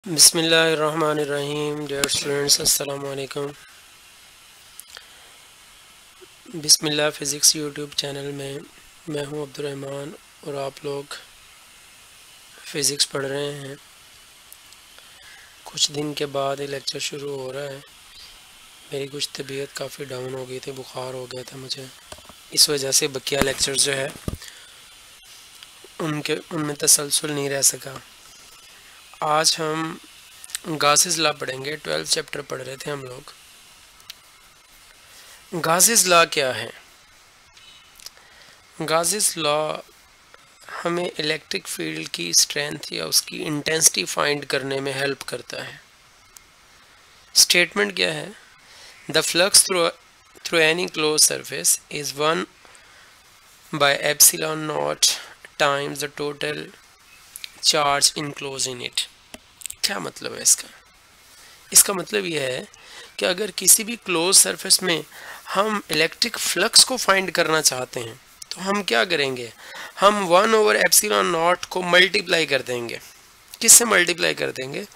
बिस्मिल्लाहिर्रहमानिर्रहीम। Dear students, अस्सलाम वालेकुम। बिस्मिल्लाह फ़िज़िक्स यूट्यूब चैनल में मैं हूं अब्दुर्रहमान और आप लोग फ़िज़िक्स पढ़ रहे हैं। कुछ दिन के बाद ये लेक्चर शुरू हो रहा है। मेरी कुछ तबीयत काफ़ी डाउन हो गई थी, बुखार हो गया था मुझे, इस वजह से बकिया लेक्चर जो है उनमें तसलसल नहीं रह सका। आज हम गासेस लॉ पढ़ेंगे। 12th चैप्टर पढ़ रहे थे हम लोग। गासेस लॉ क्या है? गासेस लॉ हमें इलेक्ट्रिक फील्ड की स्ट्रेंथ या उसकी इंटेंसिटी फाइंड करने में हेल्प करता है। स्टेटमेंट क्या है? The flux through any close surface is 1 by epsilon not times the total charge enclose in it. क्या मतलब है इसका? इसका मतलब यह है कि अगर किसी भी क्लोज सरफेस में हम इलेक्ट्रिक फ्लक्स को फाइंड करना चाहते हैं तो हम क्या करेंगे? हम 1/एप्सिलॉन नॉट को मल्टीप्लाई कर देंगे। किससे मल्टीप्लाई कर देंगे?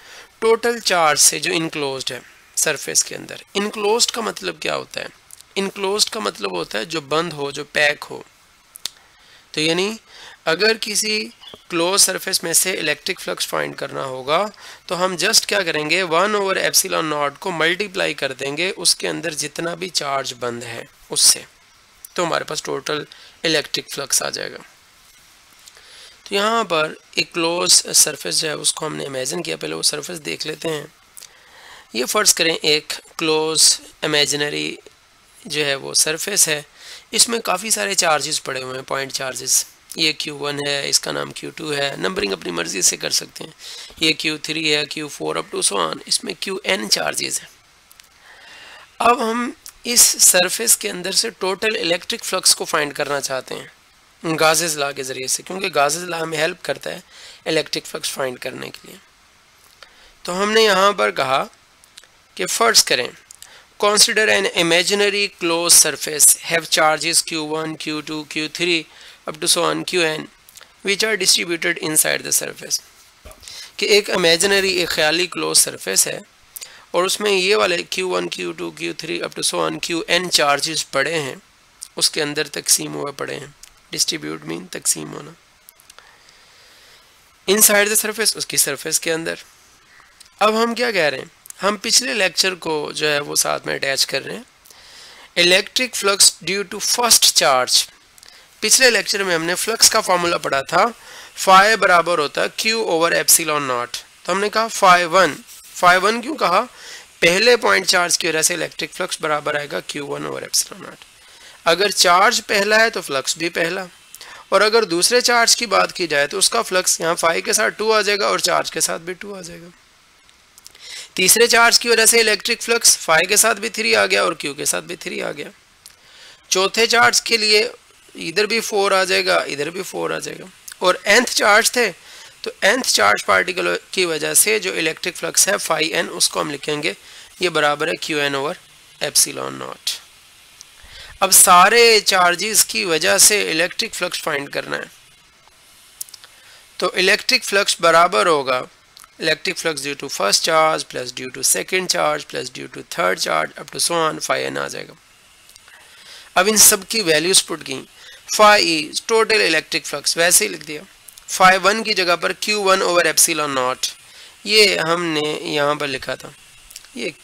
टोटल चार्ज से जो इनक्लोज्ड है सरफेस के अंदर। इनक्लोज्ड का मतलब क्या होता है? इनक्लोज्ड का मतलब होता है जो बंद हो, जो पैक हो। तो यानी अगर किसी क्लोज सरफेस में से इलेक्ट्रिक फ्लक्स फाइंड करना होगा तो हम जस्ट क्या करेंगे? 1/एप्सिलॉन नॉट को मल्टीप्लाई कर देंगे उसके अंदर जितना भी चार्ज बंद है उससे, तो हमारे पास टोटल इलेक्ट्रिक फ्लक्स आ जाएगा। तो यहाँ पर एक क्लोज सरफेस जो है उसको हमने इमेजिन किया। पहले वो सरफेस देख लेते हैं। ये फ़र्ज़ करें एक क्लोज इमेजिनरी जो है वो सरफेस है। इसमें काफ़ी सारे चार्जेस पड़े हुए हैं, पॉइंट चार्जेस। ये Q1 है, इसका नाम Q2 है, नंबरिंग अपनी मर्ज़ी से कर सकते हैं। ये Q3 है, Q4 up to so on. इसमें Qn चार्जेस हैं। अब हम इस सरफेस के अंदर से टोटल इलेक्ट्रिक फ्लक्स को फाइंड करना चाहते हैं गासेस लॉ के ज़रिए से, क्योंकि गासेस लॉ हमें हेल्प करता है इलेक्ट्रिक फ्लक्स फाइंड करने के लिए। तो हमने यहाँ पर कहा कि फ़र्ज़ करें, consider an imaginary closed surface have charges Q1, Q2, Q3 up to so on Qn which are distributed inside the surface। कि एक इमेजिनरी, एक ख्याली क्लोज सरफेस है और उसमें ये वाले Q1, Q2, Q3 up to so on Qn charges पड़े हैं, उसके अंदर तकसीम हुए पड़े हैं। डिस्ट्रीब्यूट मीन तकसीम होना। इनसाइड द सरफेस, उसकी सरफेस के अंदर। अब हम क्या कह रहे हैं? हम पिछले लेक्चर को जो है वो साथ में अटैच कर रहे हैं। Electric flux due to first charge. पिछले लेक्चर में हमने फ्लक्स का फॉर्मूला पढ़ा था, फाई बराबर होता है Q/एप्सिलॉन नॉट। तो हमने कहा फाई वन क्यों कहा? पहले पॉइंट चार्ज की वजह से इलेक्ट्रिक फ्लक्स बराबर आएगा Q1/एप्सिलॉन नॉट। अगर चार्ज पहला है तो फ्लक्स भी पहला, और अगर दूसरे चार्ज की बात की जाए तो उसका फ्लक्स यहाँ फाई के साथ 2 आ जाएगा और चार्ज के साथ भी 2 आ जाएगा। तीसरे चार्ज की वजह से इलेक्ट्रिक फ्लक्स फाई के साथ भी 3 आ गया और क्यू के साथ भी 3 आ गया। चौथे चार्ज के लिए इधर भी 4 आ जाएगा, इधर भी 4 आ जाएगा। और nth चार्ज थे तो nth चार्ज पार्टिकल की वजह से जो इलेक्ट्रिक फ्लक्स है फाई n, उसको हम लिखेंगे ये बराबर है Qn/एप्सिलॉन नॉट। अब सारे चार्जेस की वजह से इलेक्ट्रिक फ्लक्स फाइंड करना है, तो इलेक्ट्रिक फ्लक्स बराबर होगा electric flux due to first charge plus due to second charge plus due to third charge up to so on, phi n आ जाएगा। अब इन सब की वैल्यूज पुट की। Phi E total electric flux वैसे ही लिख दिया। फाई वन की जगह पर Q1/एप्सिलॉन नॉट, ये हमने यहाँ पर लिखा था, ये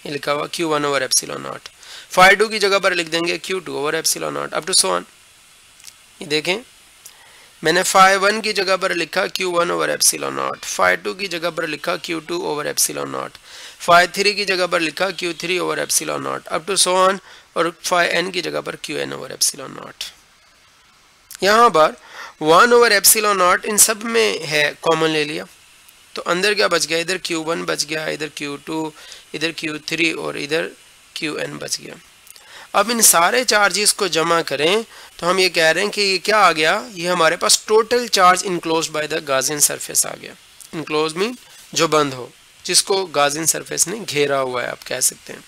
लिखा हुआ Q1/एप्सिलॉन नॉट। फाई टू की जगह पर लिख देंगे Q2/एप्सिलॉन naught up to so on. ये देखें, मैंने फाई वन की जगह पर लिखा Q1/एप्सिलॉन नॉट, फाई टू की जगह पर लिखा Q2/एप्सिलॉन नॉट, फाई थ्री की जगह पर लिखा Q3/एप्सिलॉन naught up to so on, और फाई n की जगह पर Qn/एप्सिलॉन नॉट। यहाँ पर 1/एप्सिलॉन नॉट इन सब में है, कॉमन ले लिया तो अंदर क्या बच गया? इधर Q1 बच गया, इधर Q2, इधर Q3 और इधर Qn बच गया। अब इन सारे चार्जेस को जमा करें तो हम ये कह रहे हैं कि ये क्या आ गया? ये हमारे पास total charge enclose by the Gaussian surface आ गया। इनक्लोज मीन जो बंद हो, जिसको गाजियन सरफेस ने घेरा हुआ है, आप कह सकते हैं।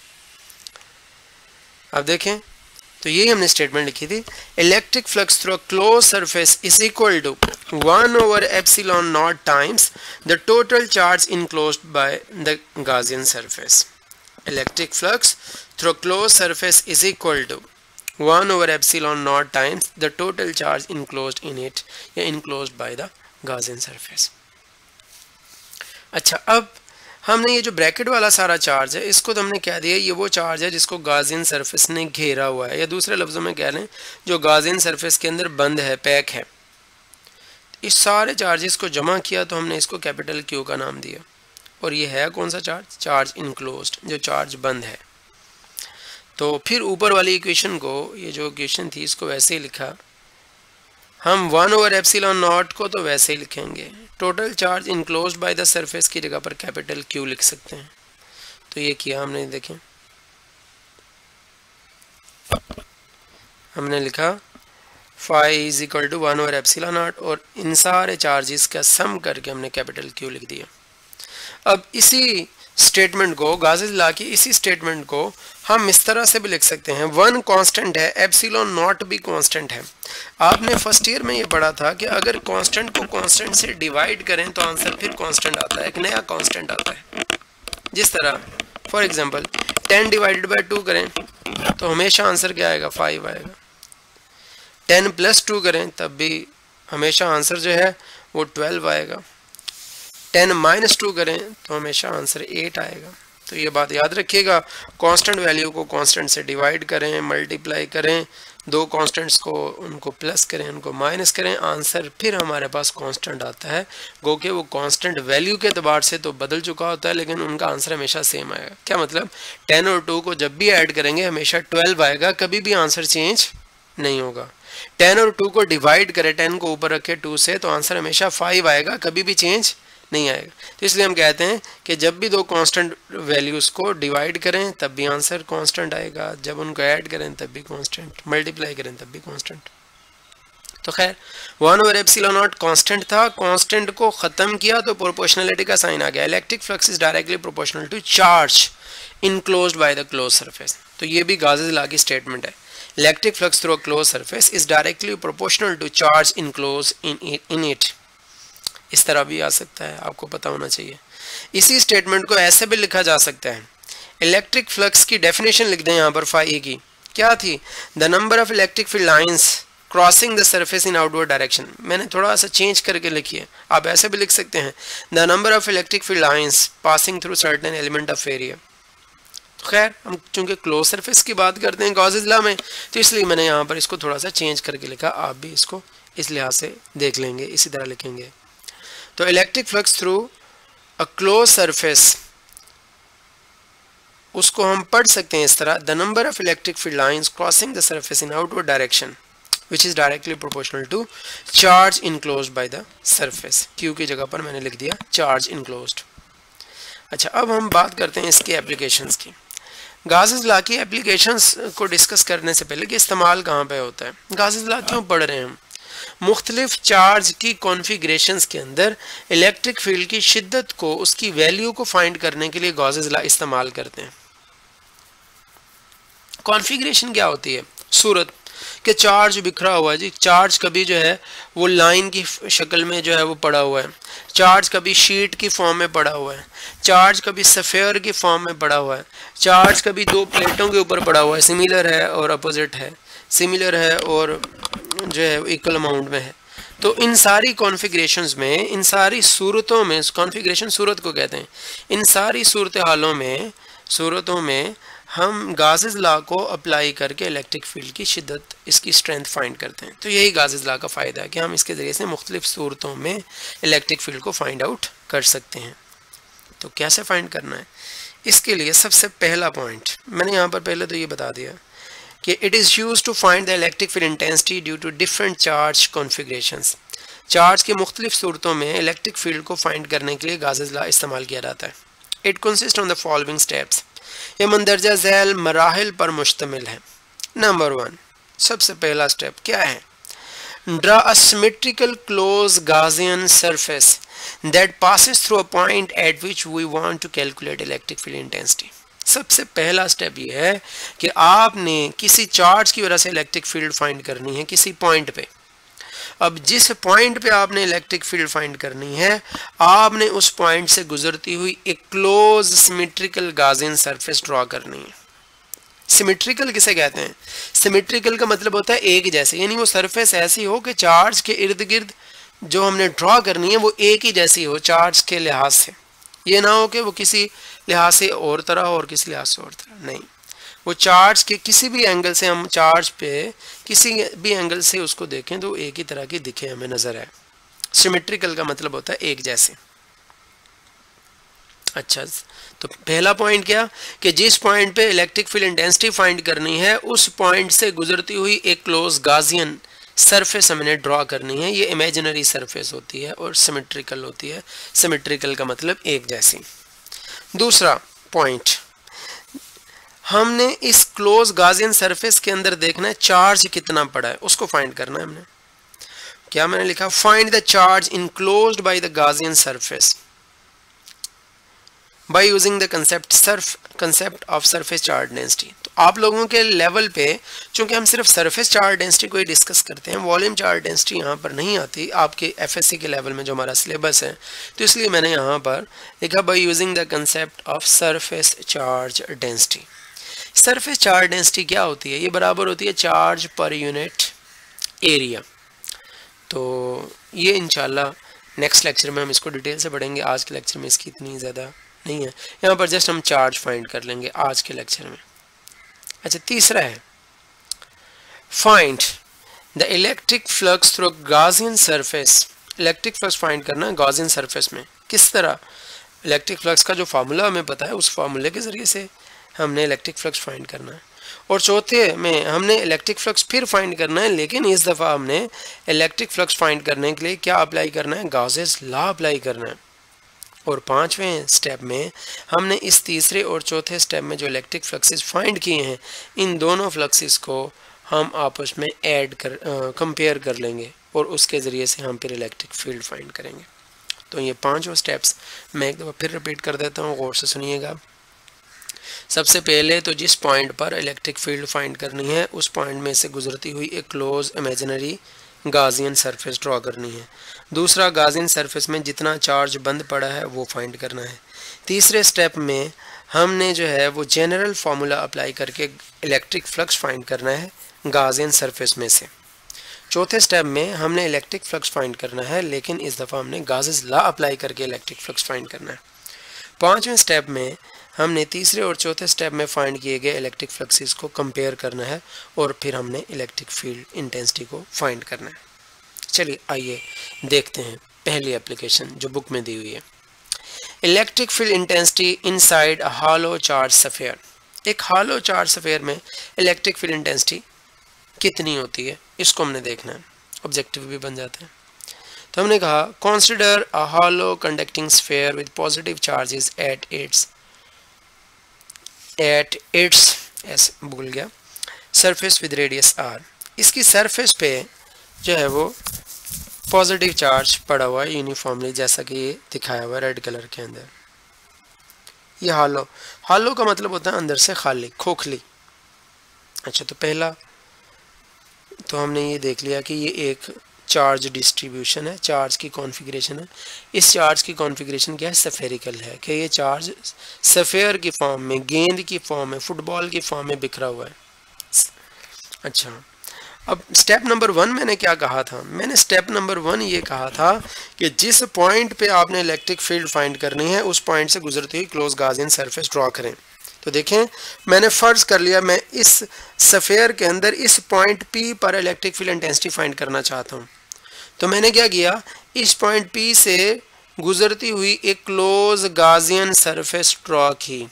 अब देखें, तो ये हमने स्टेटमेंट लिखी थी, electric flux through a close surface is equal to 1/ε0 times the total charge enclosed by the Gaussian surface. Electric flux through a close surface is equal to 1/ε0 times the total charge enclosed in it या enclosed by the Gaussian surface. अच्छा, अब हमने ये जो bracket वाला सारा charge है इसको तो हमने क्या दिया, ये वो चार्ज है जिसको गॉसियन सरफेस ने घेरा हुआ है, या दूसरे लफ्ज़ों में कह लें जो गॉसियन सरफेस के अंदर बंद है, पैक है। इस सारे चार्जेस को जमा किया तो हमने इसको कैपिटल क्यू का नाम दिया। और ये है कौन सा चार्ज? चार्ज इनक्लोज्ड, जो चार्ज बंद है। तो फिर ऊपर वाली इक्वेशन को, ये जो इक्वेशन थी इसको वैसे ही लिखा हम, 1/ε0 को तो वैसे ही लिखेंगे, total charge enclosed by the surface की जगह पर कैपिटल क्यू लिख सकते हैं। तो ये किया हमने, देखें हमने लिखा फाई इज इक्वल टू 1/ε0 और इन सारे चार्जेस का सम करके हमने कैपिटल क्यू लिख दिया। अब इसी स्टेटमेंट को, गॉसेस लॉ की इसी स्टेटमेंट को हम इस तरह से भी लिख सकते हैं, 1 कांस्टेंट है, ε0 भी कांस्टेंट है। आपने फर्स्ट ईयर में ये पढ़ा था कि अगर कांस्टेंट को कांस्टेंट से डिवाइड करें तो आंसर फिर कांस्टेंट आता है, एक नया कांस्टेंट आता है। जिस तरह फॉर एग्जांपल 10 डिवाइडेड बाय 2 करें तो हमेशा आंसर क्या आएगा? 5 आएगा। 10 + 2 करें तब भी हमेशा आंसर जो है वो 12 आएगा। 10 - 2 करें तो हमेशा आंसर 8 आएगा। तो ये बात याद रखिएगा, कांस्टेंट वैल्यू को कांस्टेंट से डिवाइड करें, मल्टीप्लाई करें, दो कांस्टेंट्स को उनको प्लस करें, उनको माइनस करें, आंसर फिर हमारे पास कांस्टेंट आता है। गो के वो कांस्टेंट वैल्यू के एतबार से तो बदल चुका होता है लेकिन उनका आंसर हमेशा सेम आएगा। क्या मतलब? 10 और 2 को जब भी ऐड करेंगे हमेशा 12 आएगा, कभी भी आंसर चेंज नहीं होगा। 10 और 2 को डिवाइड करें, 10 को ऊपर रखे 2 से, तो आंसर हमेशा 5 आएगा, कभी भी चेंज नहीं आएगा। तो इसलिए हम कहते हैं कि जब भी दो कांस्टेंट वैल्यूज़ को डिवाइड करें तब भी आंसर कांस्टेंट आएगा, जब उनको ऐड करें तब भी कांस्टेंट, मल्टीप्लाई करें तब भी कांस्टेंट। तो खैर 1/ε0 कांस्टेंट था, कांस्टेंट को ख़त्म किया तो प्रोपोर्शनलिटी का साइन आ गया। Electric flux is directly proportional to charge enclosed by the close surface. तो ये भी गॉसेस लॉ की स्टेटमेंट है, electric flux through a close surface is directly proportional to charge enclose in it. इस तरह भी आ सकता है, आपको पता होना चाहिए। इसी स्टेटमेंट को ऐसे भी लिखा जा सकता है, इलेक्ट्रिक फ्लक्स की डेफिनेशन लिख दें यहाँ पर फाई की, क्या थी? The number of electric field lines crossing the surface in outward direction. मैंने थोड़ा सा चेंज करके लिखी है, आप ऐसे भी लिख सकते हैं, the number of electric field lines passing through certain element of area. तो खैर हम चूंकि क्लोज सरफेस की बात करते हैं गॉसेस लॉ में, तो इसलिए मैंने यहाँ पर इसको थोड़ा सा चेंज करके लिखा। आप भी इसको इस लिहाज से देख लेंगे, इसी तरह लिखेंगे। तो electric flux through a close surface, उसको हम पढ़ सकते हैं इस तरह, the number of electric field lines crossing the surface in outward direction which is directly proportional to charge enclosed by the surface. Q की जगह पर मैंने लिख दिया चार्ज इनक्लोज्ड। अच्छा, अब हम बात करते हैं इसके एप्लीकेशंस की। गॉसेस लॉ की एप्लीकेशंस को डिस्कस करने से पहले कि इस्तेमाल कहाँ पे होता है, गॉसेस लॉ क्यों पढ़ रहे हैं हम? मुख्तलिफ चार्ज की कॉन्फ़िगरेशंस के अंदर इलेक्ट्रिक फील्ड की शिद्दत को, उसकी वैल्यू को फाइंड करने के लिए गॉसेस लॉ इस्तेमाल करते हैं। कॉन्फ़िगरेशन क्या होती है? सूरत कि चार्ज बिखरा हुआ है जी, चार्ज कभी जो है वो लाइन की शक्ल में जो है वो पड़ा हुआ है, चार्ज कभी शीट की फॉर्म में पड़ा हुआ है, चार्ज कभी सफ़ेयर की फॉर्म में पड़ा हुआ है, चार्ज कभी दो प्लेटों के ऊपर पड़ा हुआ है, सिमिलर है और अपोजिट है, सिमिलर है और जो है इक्वल अमाउंट में है। तो इन सारी कॉन्फ़िगरेशंस में, इन सारी सूरतों में, कॉन्फ़िगरेशन सूरत को कहते हैं, इन सारी सूरत हालों में, सूरतों में हम गॉसेस लॉ को अप्लाई करके इलेक्ट्रिक फील्ड की शिद्दत, इसकी स्ट्रेंथ फाइंड करते हैं। तो यही गॉसेस लॉ का फ़ायदा है कि हम इसके ज़रिए से मुख्तलिफ सूरतों में इलेक्ट्रिक फील्ड को फाइंड आउट कर सकते हैं। तो कैसे फाइंड करना है? इसके लिए सबसे पहला पॉइंट मैंने यहाँ पर पहले तो ये बता दिया कि it is use to find the electric field intensity due to different charge configurations. Charge की मुख्तलिफ सूरतों में इलेक्ट्रिक फील्ड को फाइंड करने के लिए गॉसेस लॉ इस्तेमाल किया जाता है। It consist on the following steps. ये मंदरजा झैल मराहिल पर मुश्तमिल है। नंबर 1, सबसे पहला स्टेप क्या है? Draw a symmetrical close Gaussian surface that passes through a point at which we want to calculate electric field intensity। सबसे पहला स्टेप ये है कि आपने किसी चार्ज की वजह से इलेक्ट्रिक फील्ड फाइंड करनी है किसी पॉइंट पे। अब जिस पॉइंट पे आपने इलेक्ट्रिक फील्ड फाइंड करनी है, आपने उस पॉइंट से गुजरती हुई एक close symmetrical Gaussian surface draw करनी है। सिमेट्रिकल किसे कहते हैं? सिमेट्रिकल का मतलब होता है एक जैसे, यानी वो सरफेस ऐसी हो कि चार्ज के इर्द गिर्द जो हमने ड्रॉ करनी है वो एक ही जैसी हो चार्ज के लिहाज से। ये ना हो कि वो किसी लिहाज से और तरह हो और किसी लिहाज से और तरह, नहीं, वो चार्ज के किसी भी एंगल से, हम चार्ज पे किसी भी एंगल से उसको देखें तो एक ही तरह की दिखे हमें नजर आए। सिमेट्रिकल का मतलब होता है एक जैसे। अच्छा, तो पहला पॉइंट क्या कि जिस पॉइंट पे इलेक्ट्रिक फील्ड इंटेंसिटी फाइंड करनी है उस पॉइंट से गुजरती हुई एक क्लोज गाउसियन सरफेस हमने ड्रॉ करनी है। ये इमेजिनरी सरफेस होती है और सिमेट्रिकल होती है। सिमेट्रिकल का मतलब एक जैसी। दूसरा पॉइंट, हमने इस क्लोज गाउसियन सरफेस के अंदर देखना है चार्ज कितना पड़ा है, उसको फाइंड करना है हमने। क्या मैंने लिखा? Find the charge enclosed by the Gaussian surface by using the concept of surface charge density. तो आप लोगों के लेवल पे चूंकि हम सिर्फ सरफेस चार्ज डेंसिटी को ही डिस्कस करते हैं, वॉल्यूम चार्ज डेंसिटी यहाँ पर नहीं आती आपके एफएससी के लेवल में जो हमारा सिलेबस है, तो इसलिए मैंने यहाँ पर लिखा by using the concept of surface charge density. Surface charge density क्या होती है? ये बराबर होती है चार्ज पर यूनिट एरिया। तो ये इंशाल्लाह नेक्स्ट लेक्चर में हम इसको डिटेल से पढ़ेंगे। आज के लेक्चर में इसकी इतनी ज़्यादा नहीं है, यहाँ पर जस्ट हम चार्ज फाइंड कर लेंगे आज के लेक्चर में। अच्छा, तीसरा है find the electric flux through Gaussian surface. Electric flux find करना है गाउसियन सरफेस में। किस तरह? इलेक्ट्रिक फ्लक्स का जो फार्मूला हमें पता है उस फार्मूले के ज़रिए से हमने इलेक्ट्रिक फ्लक्स फाइंड करना है। और चौथे में हमने इलेक्ट्रिक फ्लक्स फिर फाइंड करना है, लेकिन इस दफ़ा हमने इलेक्ट्रिक फ्लक्स फाइंड करने के लिए क्या अप्लाई करना है? गॉसेस लॉ अप्लाई करना है। और पांचवें स्टेप में हमने इस तीसरे और चौथे स्टेप में जो इलेक्ट्रिक फ्लक्सेस फाइंड किए हैं, इन दोनों फ्लक्सेस को हम आपस में कंपेयर कर लेंगे और उसके ज़रिए से हम फिर इलेक्ट्रिक फील्ड फाइंड करेंगे। तो ये पांचों स्टेप्स मैं एक दफ़ा फिर रिपीट कर देता हूँ, गौर से सुनिएगा। सबसे पहले तो जिस पॉइंट पर इलेक्ट्रिक फील्ड फाइंड करनी है उस पॉइंट में से गुजरती हुई एक close imaginary Gaussian surface draw करनी है। दूसरा, गाउसियन सरफेस में जितना चार्ज बंद पड़ा है वो फाइंड करना है। तीसरे स्टेप में हमने जो है वो जनरल फार्मूला अप्लाई करके इलेक्ट्रिक फ्लक्स फाइंड करना है गाउसियन सरफेस में से। चौथे स्टेप में हमने इलेक्ट्रिक फ्लक्स फाइंड करना है, लेकिन इस दफ़ा हमने गॉसेस लॉ अप्लाई करके इलेक्ट्रिक फ्लक्स फाइंड करना है। पाँचवें स्टेप में हमने तीसरे और चौथे स्टेप में फाइंड किए गए इलेक्ट्रिक फ्लक्सेस को कंपेयर करना है और फिर हमने इलेक्ट्रिक फील्ड इंटेंसिटी को फाइंड करना है। चलिए आइए देखते हैं पहली एप्लीकेशन जो बुक में दी हुई है। Electric field intensity inside a hollow charge sphere. एक हॉलो चार्ज स्फीयर में इलेक्ट्रिक फील्ड इंटेंसिटी कितनी होती है, इसको हमने देखना है। ऑब्जेक्टिव भी बन जाता है। तो हमने कहा consider a hollow conducting sphere with positive charges at its ऐसे भूल गया सरफेस विद रेडियस आर। इसकी सरफेस पे जो है वो पॉजिटिव चार्ज पड़ा हुआ है यूनिफॉर्मली, जैसा कि ये दिखाया हुआ है रेड कलर के अंदर। ये हॉलो का मतलब होता है अंदर से खाली, खोखली। अच्छा, तो पहला तो हमने ये देख लिया कि ये एक चार्ज डिस्ट्रीब्यूशन है, चार्ज की कॉन्फ़िगरेशन है। इस चार्ज की कॉन्फ़िगरेशन क्या है? स्फेरिकल है, कि ये चार्ज स्फीयर की फॉर्म में, गेंद की फॉर्म में, फुटबॉल की फॉर्म में बिखरा हुआ है। अच्छा, अब स्टेप नंबर 1 मैंने क्या कहा था? मैंने स्टेप नंबर 1 ये कहा था कि जिस पॉइंट पे आपने इलेक्ट्रिक फील्ड फाइंड करनी है उस पॉइंट से गुजरती हुई क्लोज गाउसियन सरफेस ड्रॉ करें। तो देखें, मैंने फ़र्ज़ कर लिया मैं इस स्फीयर के अंदर इस पॉइंट P पर इलेक्ट्रिक फील्ड इंटेंसिटी फाइंड करना चाहता हूँ। तो मैंने क्या किया, इस पॉइंट P से गुजरती हुई एक क्लोज गाउसियन सरफेस ड्रॉ की।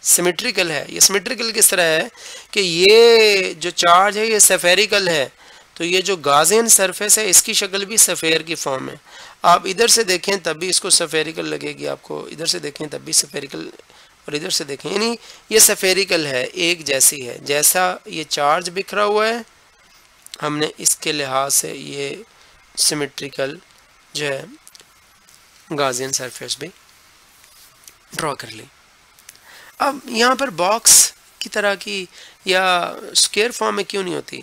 सिमेट्रिकल है। ये सिमेट्रिकल किस तरह है कि ये जो चार्ज है ये स्फेरिकल है, तो ये जो गाउसियन सरफेस है इसकी शक्ल भी स्फीयर की फॉर्म है। आप इधर से देखें तब भी इसको स्फेरिकल लगेगी, आपको इधर से देखें तब भी स्फेरिकल, और इधर से देखें, यानी ये स्फेरिकल है, एक जैसी है। जैसा ये चार्ज बिखरा हुआ है, हमने इसके लिहाज से ये सिमेट्रिकल जो है गाउसियन सरफेस भी ड्रॉ कर ली। अब यहाँ पर बॉक्स की तरह की या स्क्वायर फॉर्म में क्यों नहीं होती?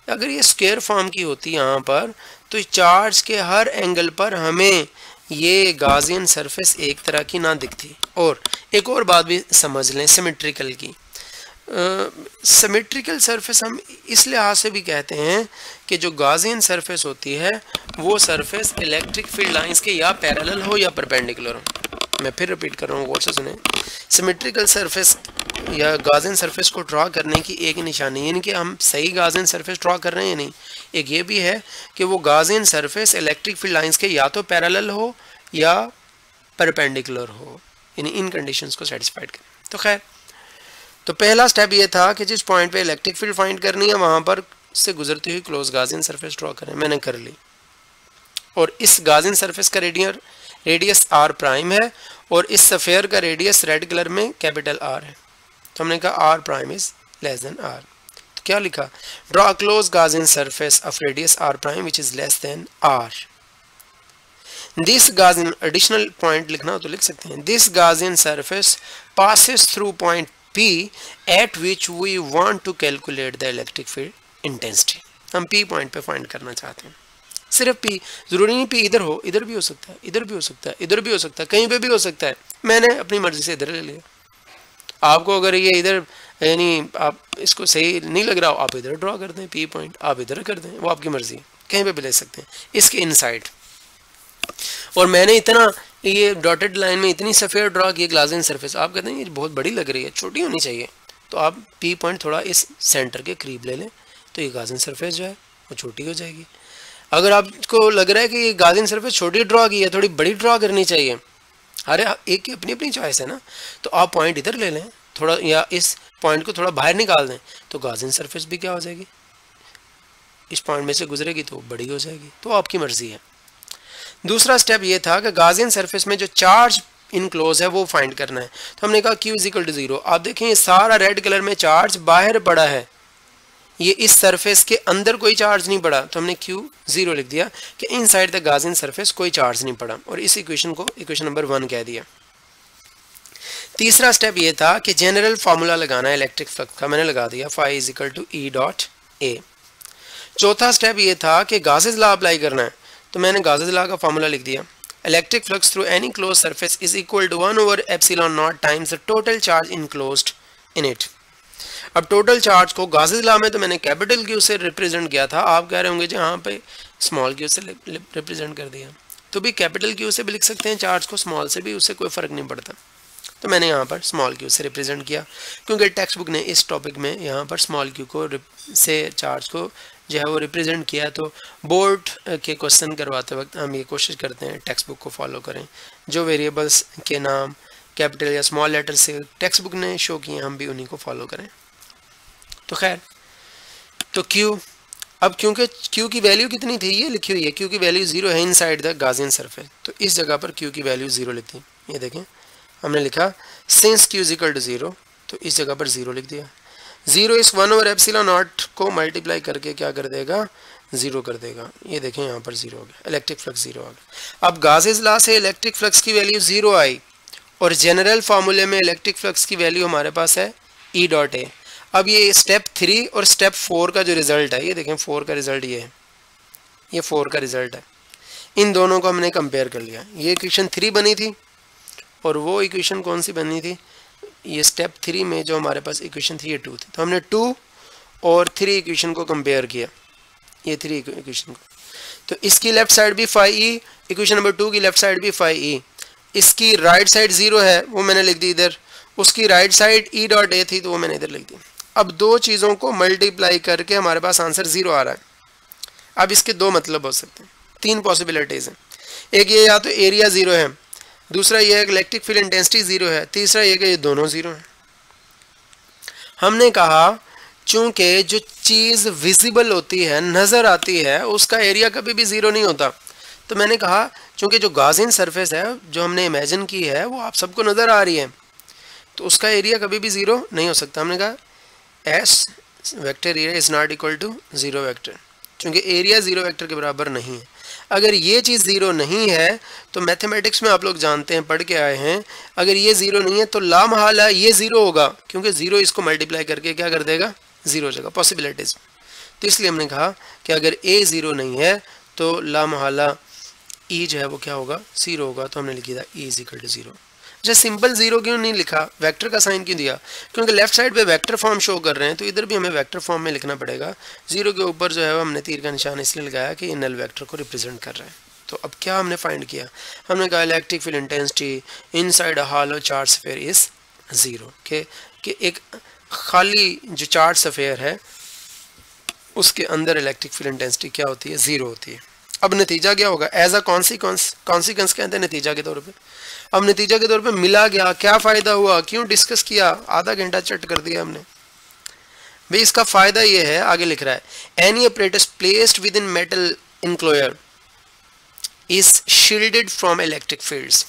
अगर ये स्क्वायर फॉर्म की होती यहाँ पर तो चार्ज के हर एंगल पर हमें ये गॉसियन सरफेस एक तरह की ना दिखती। और एक और बात भी समझ लें सिमेट्रिकल की। सिमेट्रिकल सरफेस हम इस लिहाज से भी कहते हैं कि जो गॉसियन सरफेस होती है वो सरफेस इलेक्ट्रिक फील्ड लाइंस के या पैरेलल हो या परपेंडिकुलर हो। मैं फिर रिपीट कर रहा हूँ, गौर से सुने। सिमेट्रिकल सरफेस या गॉसियन सरफेस को ड्रॉ करने की एक निशानी, यानी कि हम सही गॉसियन सरफेस ड्रॉ कर रहे हैं या नहीं, एक ये भी है कि वो Gaussian surface electric field lines के या तो पैरेलल हो या परपेंडिकुलर हो, यानी इन कंडीशंस को सेटिस्फाइड करें। तो खैर, तो पहला स्टेप ये था कि जिस पॉइंट पे इलेक्ट्रिक फील्ड फाइंड करनी है वहाँ पर से गुजरती हुई क्लोज गॉसियन सरफेस ड्रॉ करें। मैंने कर ली। और इस गॉसियन सरफेस का रेडियस आर प्राइम है और इस सफेयर का रेडियस रेड कलर में कैपिटल आर है। तो हमने कहा R prime is less than R. तो क्या लिखा? Draw close Gaussian surface of radius R prime which is less than R. This Gaussian, additional point लिखना हो तो लिख सकते हैं, this Gaussian surface passes through point P at which we want to calculate the electric field intensity। हम P point पे find करना चाहते हैं। सिर्फ P, जरूरी नहीं P इधर हो, इधर भी हो सकता है, इधर भी हो सकता है, इधर भी हो सकता है, कहीं पे भी हो सकता है। मैंने अपनी मर्जी से इधर ले लिया। आपको अगर ये इधर, यानी आप इसको सही नहीं लग रहा हो, आप इधर ड्रॉ कर दें P पॉइंट, आप इधर कर दें, वो आपकी मर्जी है, कहीं पे भी ले सकते हैं इसके इनसाइड। और मैंने इतना ये डॉटेड लाइन में इतनी सफ़ेद ड्रॉ की गॉसियन सरफेस, आप कहते हैं ये बहुत बड़ी लग रही है, छोटी होनी चाहिए, तो आप P पॉइंट थोड़ा इस सेंटर के करीब ले लें तो ये गॉसियन सरफेस जो है वो छोटी हो जाएगी। अगर आपको लग रहा है कि ये गॉसियन सरफेस छोटी ड्रॉ की है, थोड़ी बड़ी ड्रॉ करनी चाहिए, अरे एक की अपनी अपनी चॉइस है ना, तो आप पॉइंट इधर ले लें थोड़ा, या इस पॉइंट को थोड़ा बाहर निकाल दें तो गॉसियन सरफेस भी क्या हो जाएगी, इस पॉइंट में से गुजरेगी तो बड़ी हो जाएगी। तो आपकी मर्जी है। दूसरा स्टेप ये था कि गॉसियन सरफेस में जो चार्ज इनक्लोज है वो फाइंड करना है। तो हमने कहा Q इज इक्वल टू 0। आप देखें ये सारा रेड कलर में चार्ज बाहर पड़ा है, ये इस सरफेस के अंदर कोई चार्ज नहीं पड़ा, तो हमने Q 0 लिख दिया कि इनसाइड द गॉसियन सरफेस कोई चार्ज नहीं पड़ा, और इस इक्वेशन को इक्वेशन नंबर 1 कह दिया। तीसरा स्टेप ये था कि जनरल फार्मूला लगाना है इलेक्ट्रिक फ्लक्स का, मैंने लगा दिया, phi is equal to E dot A। चौथा स्टेप ये था कि गॉसेस लॉ अप्लाई करना है, तो मैंने गॉसेस लॉ का फार्मूला लिख दिया, electric flux through any close surface is equal to 1/ε0 times the total charge enclosed in it. अब टोटल चार्ज को गॉसेस लॉ में तो मैंने कैपिटल Q से रिप्रेजेंट किया था, आप कह रहे होंगे जी हाँ पे स्मॉल Q से रिप्रेजेंट कर दिया, तो भी कैपिटल Q से भी लिख सकते हैं चार्ज को, स्मॉल से भी, उससे कोई फ़र्क नहीं पड़ता। तो मैंने यहाँ पर स्मॉल Q से रिप्रेजेंट किया, क्योंकि टेक्स्ट बुक ने इस टॉपिक में यहाँ पर स्मॉल Q को से चार्ज को जो है वो रिप्रेजेंट किया। तो बोर्ड के क्वेश्चन करवाते वक्त हम ये कोशिश करते हैं टेक्स्ट बुक को फॉलो करें, जो वेरिएबल्स के नाम कैपिटल या स्मॉल लेटर से टेक्स्ट बुक ने शो किए हम भी उन्हीं को फॉलो करें। तो खैर, तो Q, अब क्योंकि Q की वैल्यू कितनी थी ये लिखी हुई है, Q की वैल्यू 0 है इनसाइड द गॉसियन सरफेस, तो इस जगह पर Q की वैल्यू 0 लिख दी। ये देखें हमने लिखा since Q is equal to 0, तो इस जगह पर 0 लिख दिया। 0 इस 1/ε0 को मल्टीप्लाई करके क्या कर देगा, 0 कर देगा। ये देखें यहाँ पर 0 हो गया, इलेक्ट्रिक फ्लक्स 0 आ गया। अब गॉसेस लॉ से इलेक्ट्रिक फ्लक्स की वैल्यू 0 आई, और जनरल फार्मूले में इलेक्ट्रिक फ्लक्स की वैल्यू हमारे पास है E डॉट A। अब ये स्टेप 3 और स्टेप 4 का जो रिजल्ट है, ये देखें 4 का रिजल्ट ये है, ये 4 का रिजल्ट है, इन दोनों को हमने कंपेयर कर लिया। ये इक्वेशन 3 बनी थी और वो इक्वेशन कौन सी बनी थी, ये स्टेप 3 में जो हमारे पास इक्वेशन थी ये 2 थी, तो हमने 2 और 3 इक्वेशन को कंपेयर किया, ये 3 इक्वेशन को। तो इसकी लेफ्ट साइड भी phi E, इक्वेशन नंबर 2 की लेफ्ट साइड भी phi E, इसकी राइट साइड 0 है वो मैंने लिख दी इधर, उसकी right side E dot A थी तो वो मैंने इधर लिख दी। अब दो चीज़ों को मल्टीप्लाई करके हमारे पास आंसर 0 आ रहा है। अब इसके दो मतलब हो सकते हैं, 3 पॉसिबिलिटीज़ हैं। एक ये या तो एरिया 0 है, दूसरा ये है कि इलेक्ट्रिक फील्ड इंटेंसिटी 0 है, तीसरा ये कि ये दोनों 0 हैं। हमने कहा चूंकि जो चीज़ विजिबल होती है, नज़र आती है, उसका एरिया कभी भी 0 नहीं होता, तो मैंने कहा चूंकि जो गॉसियन सरफेस है जो हमने इमेजिन की है वो आप सबको नज़र आ रही है, तो उसका एरिया कभी भी 0 नहीं हो सकता। हमने कहा S vector area is not equal to 0 vector, चूँकि एरिया 0 वेक्टर के बराबर नहीं है। अगर ये चीज़ ज़ीरो नहीं है तो मैथमेटिक्स में आप लोग जानते हैं, पढ़ के आए हैं, अगर ये ज़ीरो नहीं है तो लामहला ये ज़ीरो होगा, क्योंकि ज़ीरो इसको मल्टीप्लाई करके क्या कर देगा, ज़ीरो हो जाएगा, पॉसिबिलिटीज़। तो इसलिए हमने कहा कि अगर ए ज़ीरो नहीं है तो लामहला ई जो है वो क्या होगा, ज़ीरो होगा। तो हमने लिख दिया E is equal to zero. अच्छा, सिंपल ज़ीरो क्यों नहीं लिखा, वेक्टर का साइन क्यों दिया, क्योंकि लेफ्ट साइड पे वेक्टर फॉर्म शो कर रहे हैं, तो इधर भी हमें वेक्टर फॉर्म में लिखना पड़ेगा। ज़ीरो के ऊपर जो है वो हमने तीर का निशान इसलिए लगाया कि ये नल वेक्टर को रिप्रेजेंट कर रहा है। तो अब क्या हमने फाइंड किया, हमने कहा electric field intensity inside a hollow charge sphere is zero, कि एक खाली जो चार्ज स्फीयर है उसके अंदर इलेक्ट्रिक फील्ड इंटेंसिटी क्या होती है, ज़ीरो होती है। अब नतीजा क्या होगा, एज अ कॉन्सिक्वेंस कहते हैं नतीजा के तौर पे। अब नतीजा के तौर पे मिला गया, क्या फ़ायदा हुआ, क्यों डिस्कस किया, आधा घंटा चट कर दिया हमने भाई। इसका फ़ायदा ये है, आगे लिख रहा है, any apparatus placed with in metal enclosure is shielded from electric fields.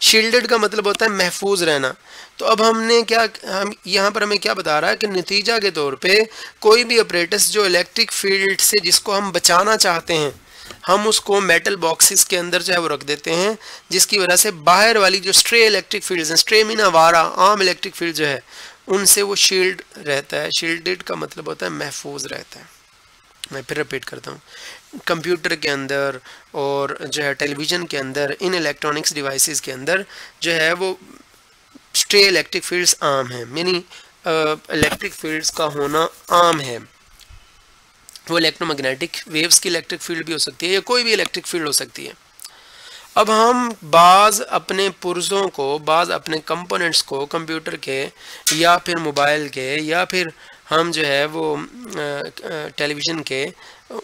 Shielded का मतलब होता है महफूज रहना। तो अब हमने क्या, हम यहाँ पर हमें क्या बता रहा है कि नतीजा के तौर पे कोई भी अपरेटस जो इलेक्ट्रिक फील्ड से जिसको हम बचाना चाहते हैं, हम उसको मेटल बॉक्सेस के अंदर जो है वो रख देते हैं, जिसकी वजह से बाहर वाली जो स्ट्रे इलेक्ट्रिक फील्ड्स हैं, स्ट्रे मीन आवारा आम इलेक्ट्रिक फील्ड जो है, उनसे वो शील्ड रहता है। शील्डेड का मतलब होता है महफूज रहता है। मैं फिर रिपीट करता हूँ, कंप्यूटर के अंदर और जो है टेलीविज़न के अंदर, इन इलेक्ट्रॉनिक्स डिवाइसेस के अंदर जो है वो स्ट्रे इलेक्ट्रिक फील्ड्स आम हैं, यानी इलेक्ट्रिक फील्ड्स का होना आम है। वो इलेक्ट्रोमैग्नेटिक वेव्स की इलेक्ट्रिक फील्ड भी हो सकती है या कोई भी इलेक्ट्रिक फील्ड हो सकती है। अब हम बाज़ अपने पुर्ज़ों को, बाज़ अपने कंपोनेंट्स को कंप्यूटर के या फिर मोबाइल के या फिर हम जो है वो टेलीविज़न के,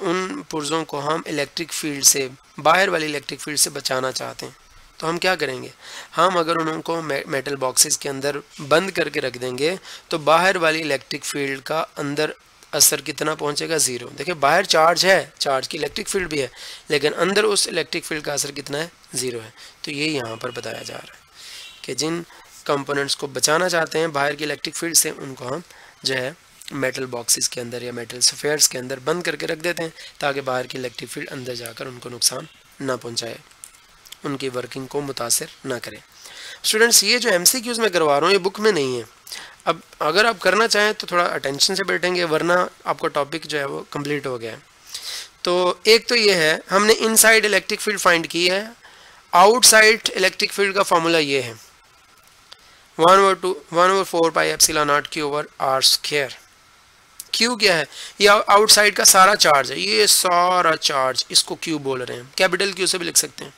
उन पुर्ज़ों को हम इलेक्ट्रिक फील्ड से, बाहर वाली इलेक्ट्रिक फील्ड से बचाना चाहते हैं। तो हम क्या करेंगे, हम अगर उनको मेटल बॉक्सेस के अंदर बंद करके रख देंगे तो बाहर वाली इलेक्ट्रिक फील्ड का अंदर असर कितना पहुंचेगा, ज़ीरो। देखिए बाहर चार्ज है, चार्ज की इलेक्ट्रिक फील्ड भी है, लेकिन अंदर उस इलेक्ट्रिक फील्ड का असर कितना है, ज़ीरो है। तो ये यहाँ पर बताया जा रहा है कि जिन कंपोनेंट्स को बचाना चाहते हैं बाहर की इलेक्ट्रिक फील्ड से, उनको हम जो है मेटल बॉक्सेस के अंदर या मेटल स्फीयर्स के अंदर बंद करके रख देते हैं, ताकि बाहर की इलेक्ट्रिक फील्ड अंदर जाकर उनको नुकसान ना पहुँचाए, उनकी वर्किंग को मुतासिर ना करें। स्टूडेंट्स, ये जो MCQs मैं करवा रहा हूँ ये बुक में नहीं है। अब अगर आप करना चाहें तो थोड़ा अटेंशन से बैठेंगे, वरना आपका टॉपिक जो है वो कंप्लीट हो गया है। तो एक तो ये है, हमने इनसाइड इलेक्ट्रिक फील्ड फाइंड की है। आउटसाइड इलेक्ट्रिक फील्ड का फॉर्मूला ये है 1/4 pi epsilon not Q over R square. Q क्या है, ये आउटसाइड का सारा चार्ज है, ये सारा चार्ज, इसको Q बोल रहे हैं, कैपिटल Q से भी लिख सकते हैं।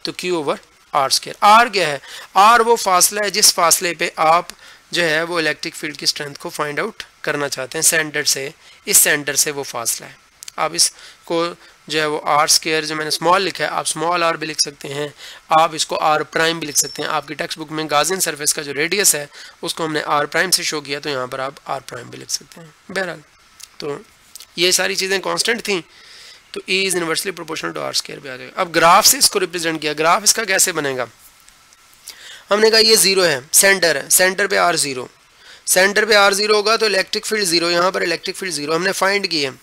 तो Q over R square. R क्या है, R वो फासला है जिस फासले पे आप जो है वो इलेक्ट्रिक फील्ड की स्ट्रेंथ को फाइंड आउट करना चाहते हैं सेंटर से, इस सेंटर से वो फासला है। आप इसको जो है वो R स्क्वायर, जो मैंने स्मॉल लिखा है, आप स्मॉल r भी लिख सकते हैं, आप इसको R प्राइम भी लिख सकते हैं। आपकी टेक्स्ट बुक में गाजियन सरफेस का जो रेडियस है उसको हमने R प्राइम से शो किया, तो यहाँ पर आप R प्राइम भी लिख सकते हैं। बहरहाल तो ये सारी चीज़ें कांस्टेंट थी, तो E is inversely proportional to R square भी आ जाएगा। अब ग्राफ से इसको रिप्रेजेंट किया, ग्राफ इसका कैसे बनेगा, हमने कहा ये ज़ीरो है, सेंटर है, सेंटर पे R ज़ीरो, सेंटर पे R ज़ीरो होगा तो इलेक्ट्रिक फील्ड ज़ीरो, यहाँ पर इलेक्ट्रिक फील्ड ज़ीरो हमने फाइंड की है।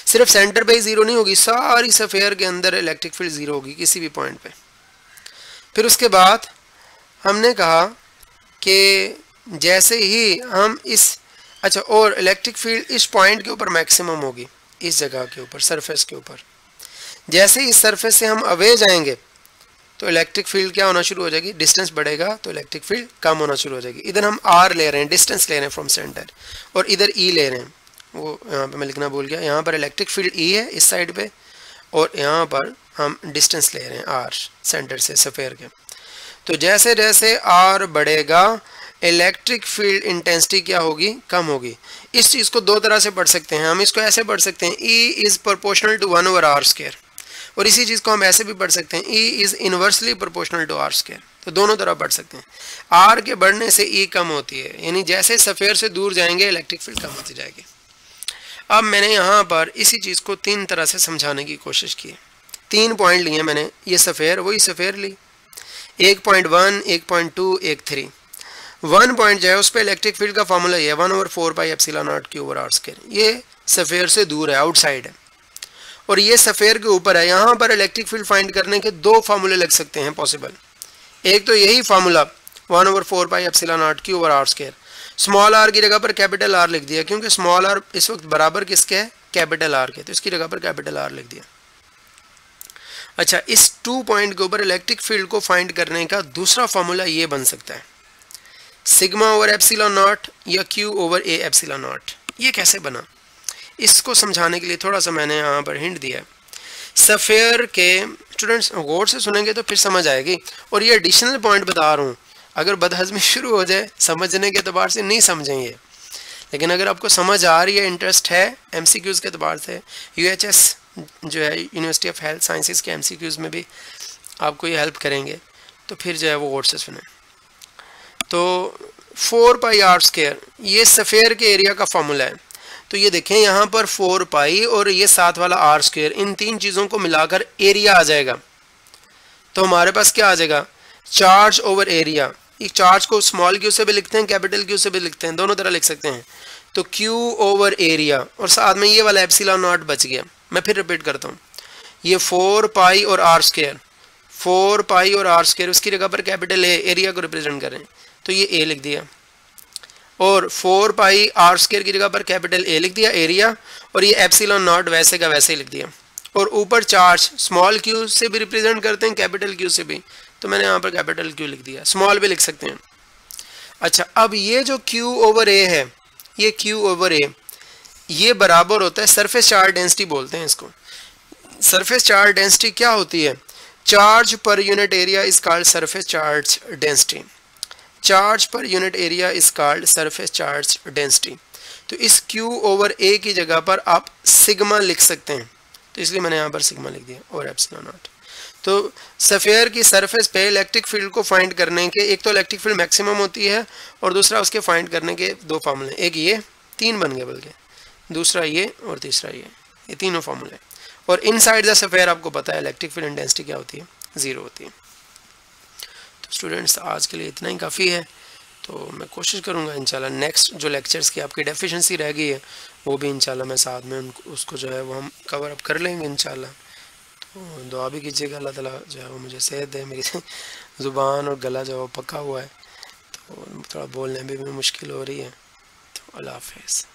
सिर्फ सेंटर पे ही ज़ीरो नहीं होगी, सारी स्फीयर के अंदर इलेक्ट्रिक फील्ड ज़ीरो होगी किसी भी पॉइंट पे। फिर उसके बाद हमने कहा कि जैसे ही हम इस, अच्छा, और इलेक्ट्रिक फील्ड इस पॉइंट के ऊपर मैक्सिमम होगी, इस जगह के ऊपर, सरफेस के ऊपर। जैसे ही इस सरफेस से हम अवे जाएंगे तो इलेक्ट्रिक फील्ड क्या होना शुरू हो जाएगी, डिस्टेंस बढ़ेगा तो इलेक्ट्रिक फील्ड कम होना शुरू हो जाएगी। इधर हम R ले रहे हैं, डिस्टेंस ले रहे हैं फ्रॉम सेंटर, और इधर E ले रहे हैं, वो यहाँ पे मैं लिखना भूल गया, यहाँ पर इलेक्ट्रिक फील्ड E है इस साइड पे, और यहाँ पर हम डिस्टेंस ले रहे हैं R सेंटर से स्फीयर के। तो जैसे जैसे R बढ़ेगा इलेक्ट्रिक फील्ड इंटेंसिटी क्या होगी, कम होगी। इस चीज़ को दो तरह से पढ़ सकते हैं, हम इसको ऐसे पढ़ सकते हैं E is proportional to 1 over R square, और इसी चीज़ को हम ऐसे भी पढ़ सकते हैं E is inversely proportional to R square. तो दोनों तरह पढ़ सकते हैं। R के बढ़ने से E कम होती है, यानी जैसे स्फीयर से दूर जाएंगे इलेक्ट्रिक फील्ड कम होती जाएगी। अब मैंने यहाँ पर इसी चीज़ को तीन तरह से समझाने की कोशिश की है। 3 पॉइंट लिए मैंने, ये स्फीयर, वही स्फीयर ली, 1.1, 1.2, 1.3। 1 पॉइंट जो है उस पर इलेक्ट्रिक फील्ड का फॉर्मूला ये है 1/4 pi epsilon not Q over R square. ये स्फीयर से दूर है, आउटसाइड है। और ये सफ़ेयर के ऊपर है। यहाँ पर इलेक्ट्रिक फील्ड फाइंड करने के दो फार्मूले लग सकते हैं पॉसिबल। एक तो यही formula 1/4 pi epsilon naught Q over R square, small R की जगह पर कैपिटल आर लिख दिया क्योंकि स्मॉल आर इस वक्त बराबर किसके है, कैपिटल आर के, तो इसकी जगह पर कैपिटल आर लिख दिया। अच्छा, इस 2 पॉइंट के ऊपर इलेक्ट्रिक फील्ड को फाइंड करने का दूसरा फार्मूला ये बन सकता है, सिग्मा ओवर एप्सिलॉन नॉट या Q over A epsilon not. ये कैसे बना, इसको समझाने के लिए थोड़ा सा मैंने यहाँ पर हिंट दिया है। सफ़ेयर के स्टूडेंट्स गौर से सुनेंगे तो फिर समझ आएगी, और ये एडिशनल पॉइंट बता रहा हूँ, अगर बदहज़मी शुरू हो जाए समझने के अतबार से नहीं समझेंगे, लेकिन अगर आपको समझ आ रही है, इंटरेस्ट है एमसीक्यूज़ के अतबार से, यूएचएस जो है यूनिवर्सिटी ऑफ हेल्थ साइंसेज के एमसीक्यूज़ में भी आपको ये हेल्प करेंगे, तो फिर जो है वो गौर से सुने। तो 4 पाई आर स्क्वायर ये सफ़ेयर के एरिया का फॉर्मूला है। तो ये देखें यहाँ पर 4 पाई और ये साथ वाला आर स्क्वायर, इन तीन चीज़ों को मिलाकर एरिया आ जाएगा। तो हमारे पास क्या आ जाएगा, चार्ज ओवर एरिया। एक चार्ज को स्मॉल क्यू से भी लिखते हैं, कैपिटल क्यू से भी लिखते हैं, दोनों तरह लिख सकते हैं। तो क्यू ओवर एरिया और साथ में ये वाला एप्सिलॉन नॉट बच गया। मैं फिर रिपीट करता हूँ, ये 4 पाई और आर स्क्वायर, 4 पाई और आर स्क्वायर, उसकी जगह पर कैपिटल ए एरिया को रिप्रेजेंट करें तो ये ए लिख दिया, और 4 पाई आर स्क्वायर की जगह पर कैपिटल ए लिख दिया एरिया, और ये एप्सिलॉन नॉट वैसे का वैसे ही लिख दिया। और ऊपर चार्ज स्मॉल क्यू से भी रिप्रेजेंट करते हैं, कैपिटल क्यू से भी, तो मैंने यहाँ पर कैपिटल क्यू लिख दिया, स्मॉल भी लिख सकते हैं। अच्छा, अब ये जो क्यू ओवर ए है, ये क्यू ओवर ए ये बराबर होता है सरफेस चार्ज डेंसिटी बोलते हैं इसको। सरफेस चार्ज डेंसिटी क्या होती है, charge per unit area is called surface charge density. Charge per unit area is called surface charge density. तो इस क्यू ओवर ए की जगह पर आप सिग्मा लिख सकते हैं, तो इसलिए मैंने यहाँ पर सिग्मा लिख दिया और एप्सिलॉन नॉट। तो सफ़ेयर की सरफेस पे इलेक्ट्रिक फील्ड को फाइंड करने के, एक तो इलेक्ट्रिक फील्ड मैक्सिमम होती है और दूसरा उसके फाइंड करने के दो फार्मूले, एक ये, 3 बन गए बल्कि, दूसरा ये और तीसरा ये तीनों फार्मूले। और इनसाइड द सफ़ेयर आपको पता है इलेक्ट्रिक फील्ड इंटेंसिटी क्या होती है, 0 होती है। तो स्टूडेंट्स आज के लिए इतना ही काफ़ी है। तो मैं कोशिश करूँगा इंशाल्लाह नेक्स्ट जो लेक्चर्स की आपकी डेफिशिएंसी रह गई है वो भी इंशाल्लाह मैं साथ में उसको जो है वो हम कवर अप कर लेंगे इंशाल्लाह। तो दुआ भी कीजिएगा अल्लाह ताला जो है वो मुझे सेहत दे, मेरी ज़ुबान और गला जो है वो पका हुआ है, तो थोड़ा बोलने में भी मुश्किल हो रही है। तो अल्लाह हाफ़िज़।